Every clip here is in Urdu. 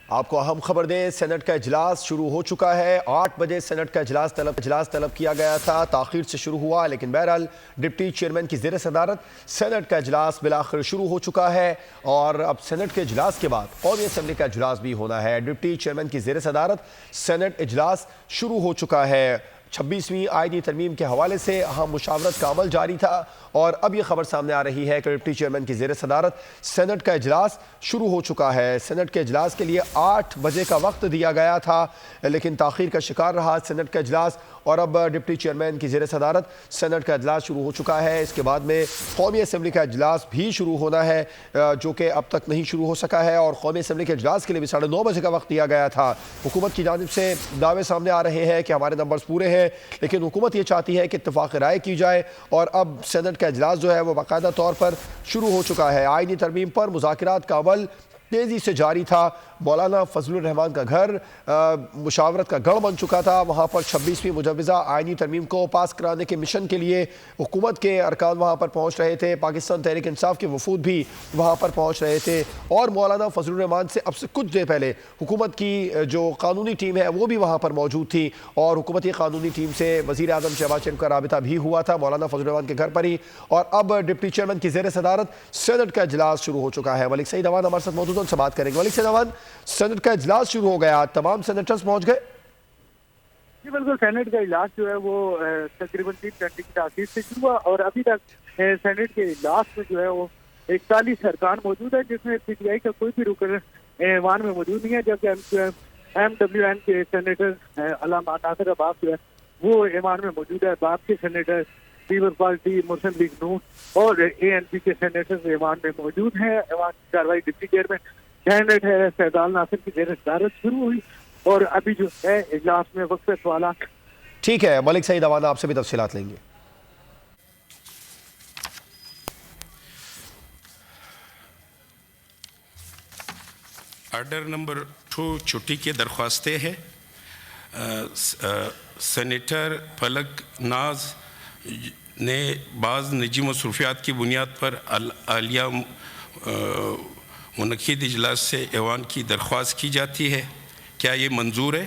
آپ کو اہم خبر دیں، سینٹ کا اجلاس شروع ہو چکا ہے۔ 8 بجے سینٹ کا اجلاس طلب کیا گیا تھا، تاخیر سے شروع ہوا، لیکن بہرحال ڈپٹی چیئرمین کی زیر صدارت سینٹ کا اجلاس بالآخر شروع ہو چکا ہے، اور اب سینٹ کے اجلاس کے بعد قومی اسمبلی کا اجلاس بھی ہونا ہے۔ ڈپٹی چیئرمین کی زیر صدارت سینٹ اجلاس شروع ہو چکا ہے۔ 26ویں آئینی ترمیم کے حوالے سے اہم مشاورت کا عمل جاری تھا، اور اب یہ خبر سامنے آ رہی ہے کہ ڈپٹی چیئرمین کی زیر صدارت سینٹ کا اجلاس شروع ہو چکا ہے۔ سینٹ کے اجلاس کے لیے 8 بجے کا وقت دیا گیا تھا، لیکن تاخیر کا شکار رہا سینٹ کا اجلاس، اور اب ڈپٹی چیئرمین کی زیر صدارت سینٹ کا اجلاس شروع ہو چکا ہے۔ اس کے بعد میں قومی اسمبلی کا اجلاس بھی شروع ہونا ہے، جو کہ اب تک نہیں شروع ہو سکا ہے، اور قومی اسمبلی کے اجلاس کے لیے بھی 9:30 بجے کا وقت دیا گیا تھا۔ حکومت کی جانب سے دعوے سامنے آ رہے ہیں کہ ہمارے نمبرز پورے ہیں، لیکن حکومت یہ چاہتی ہے کہ اتفاق رائے کی جائے، اور اب سینٹ کا اجلاس جو ہے وہ باقاعدہ طور پر شروع ہو چکا ہے۔ آئینی ترمیم پر مذاکرات کا عمل تیزی سے جاری تھا۔ مولانا فضل الرحمان کا گھر مشاورت کا گڑھ بن چکا تھا، وہاں پر 26ویں مجوزہ آئینی ترمیم کو پاس کرانے کے مشن کے لیے حکومت کے ارکان وہاں پر پہنچ رہے تھے، پاکستان تحریک انصاف کے وفود بھی وہاں پر پہنچ رہے تھے، اور مولانا فضل الرحمان سے اب سے کچھ دیر پہلے حکومت کی جو قانونی ٹیم ہے وہ بھی وہاں پر موجود تھی، اور حکومتی قانونی ٹیم سے وزیر اعظم شہباز شریف کا رابطہ بھی ہوا تھا مولانا فضل الرحمان کے گھر پر ہی۔ اور اب ڈپٹی چیئرمین کی زیر صدارت سینٹ کا اجلاس شروع ہو چکا ہے۔ ملک سعید اوان ہمارے ساتھ موجود ہیں، ان سے بات کریں گے۔ ملک سعید اوان، سینٹ کا اجلاس شروع ہو گیا، تمام سینیٹرز پہنچ گئے؟ جی بالکل، سینٹ کا اجلاس جو ہے وہ تقریباً 3 گھنٹے کی تاخیر سے شروع ہوا، اور ابھی تک سینٹ کے اجلاس میں جو ہے وہ 41 ارکان موجود ہے، جس میں پی ٹی آئی کا کوئی بھی رکن ایوان میں موجود نہیں ہے، جبکہ ایم ڈبلیو این کے سینیٹر علامہ ناصر عباس جو ہے وہ ایوان میں موجود ہے۔ باپ کے سینیٹر، پیپلز پارٹی، مسلم لیگ نون اور اے این پی کے سینیٹر ایوان میں موجود ہیں۔ ایوان کی کارروائی ڈپٹی چیئرمین کینڈیڈیٹ ہے سیدال ناصر کی زیر صدارت شروع ہوئی، اور ابھی جو ہے اجلاس میں وقفے سوالات۔ ٹھیک ہے، ملک سعید اوان آپ سے بھی تفصیلات لیں گے۔ آرڈر نمبر 2 چھٹی کی درخواستیں ہیں۔ سینیٹر فلک ناز نے بعض نجی مصروفیات کی بنیاد پر عالیہ منعقد اجلاس سے ایوان کی درخواست کی جاتی ہے، کیا یہ منظور ہے؟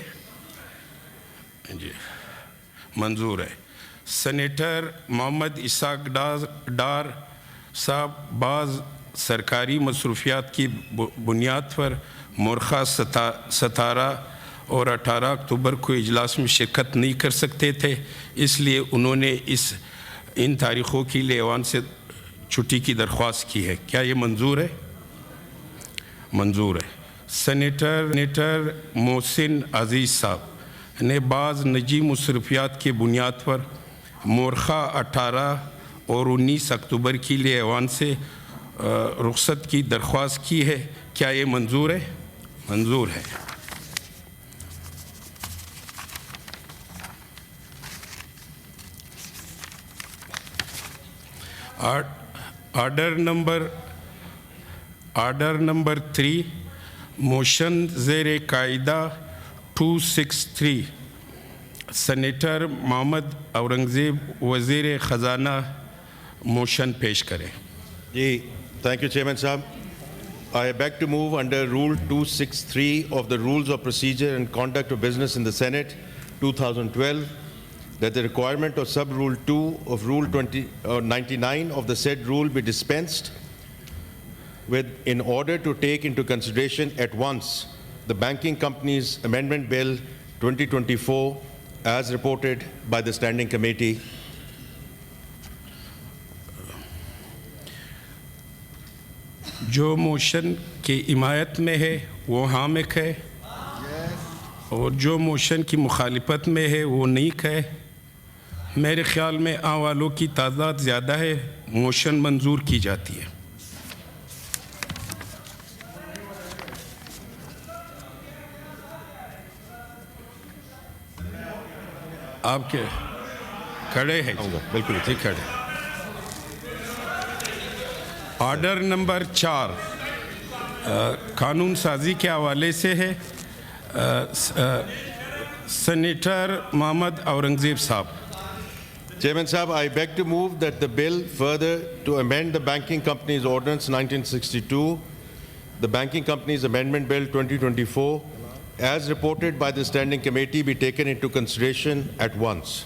جی منظور ہے۔ سینیٹر محمد اسحاق ڈار صاحب بعض سرکاری مصروفیات کی بنیاد پر مورخہ 17 اور 18 اکتوبر کو اجلاس میں شرکت نہیں کر سکتے تھے، اس لیے انہوں نے ان تاریخوں کے لیے ایوان سے چھٹی کی درخواست کی ہے، کیا یہ منظور ہے؟ منظور ہے۔ سینیٹر محسن عزیز صاحب نے بعض نجی مصروفیات کی بنیاد پر مورخہ 18 اور 19 اکتوبر کے لیے ایوان سے رخصت کی درخواست کی ہے، کیا یہ منظور ہے؟ منظور ہے۔ آرڈر نمبر 3 موشن زیر قاعدہ 263 سینیٹر محمد اورنگزیب وزیر خزانہ موشن پیش کریں۔ جی تھینک یو چیئرمین صاحب۔ I beg to move under Rule 263 of the Rules of Procedure and Conduct of Business in the Senate 2012 that the requirement of Sub-Rule 2 of Rule 99 of the said rule be dispensed with in order to take into consideration at once the Banking Companies Amendment Bill 2024 as reported by the Standing Committee. جو موشن کی حمایت میں ہے وہ حامق ہے، اور جو موشن کی مخالفت میں ہے وہ نہیں ہے۔ میرے خیال میں آنے والوں کی تعداد زیادہ ہے، موشن منظور کی جاتی ہے۔ آپ کے کھڑے ہیں؟ بالکل ٹھیک کھڑے۔ آرڈر نمبر 4 قانون سازی کے حوالے سے ہے۔ سینیٹر محمد اورنگزیب صاحب۔ Chairman Sahab, I beg to move that the bill further to amend the Banking Companies Ordinance 1962 the Banking Companies Amendment Bill 2024, as reported by the Standing Committee, be taken into consideration at once.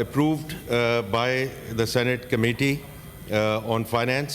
approved by the Senate Committee on Finance,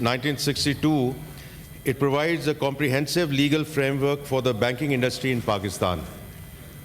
1962, it provides a comprehensive legal framework for the banking industry in Pakistan,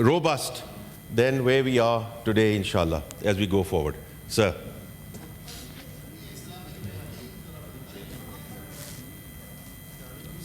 robust than where we are today, inshallah, as we go forward. Sir.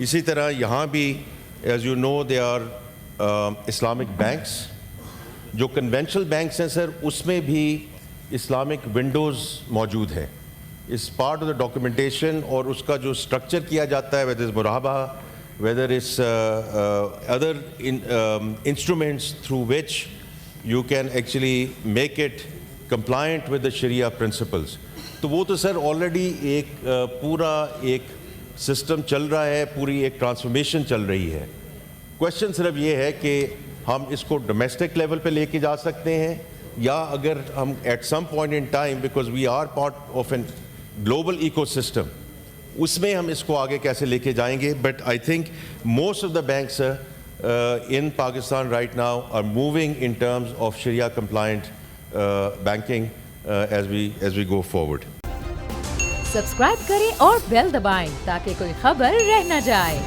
اسی طرح یہاں بھی as you know they are Islamic banks. جو کنونشنل بینکس ہیں سر اس میں بھی اسلامک ونڈوز موجود ہیں. اس پارٹ آف دا ڈاکیومنٹیشن اور اس کا جو اسٹرکچر کیا جاتا ہے ویدر از مراحبہ whether it's other instruments through which you can actually make it compliant with the Sharia principles. تو وہ تو سر آلریڈی ایک پورا ایک سسٹم چل رہا ہے, پوری ایک ٹرانسفارمیشن چل رہی ہے. کوشچن صرف یہ ہے کہ ہم اس کو ڈومیسٹک لیول پہ لے کے جا سکتے ہیں یا اگر ہم at some point in time because we are part of an global ecosystem اس میں ہم اس کو آگے کیسے لے کے جائیں گے. But I think most of the banks in Pakistan right now are moving in terms of Sharia compliant banking as we go forward. Subscribe کریں اور بیل دبائیں تاکہ کوئی خبر رہ نہ جائے.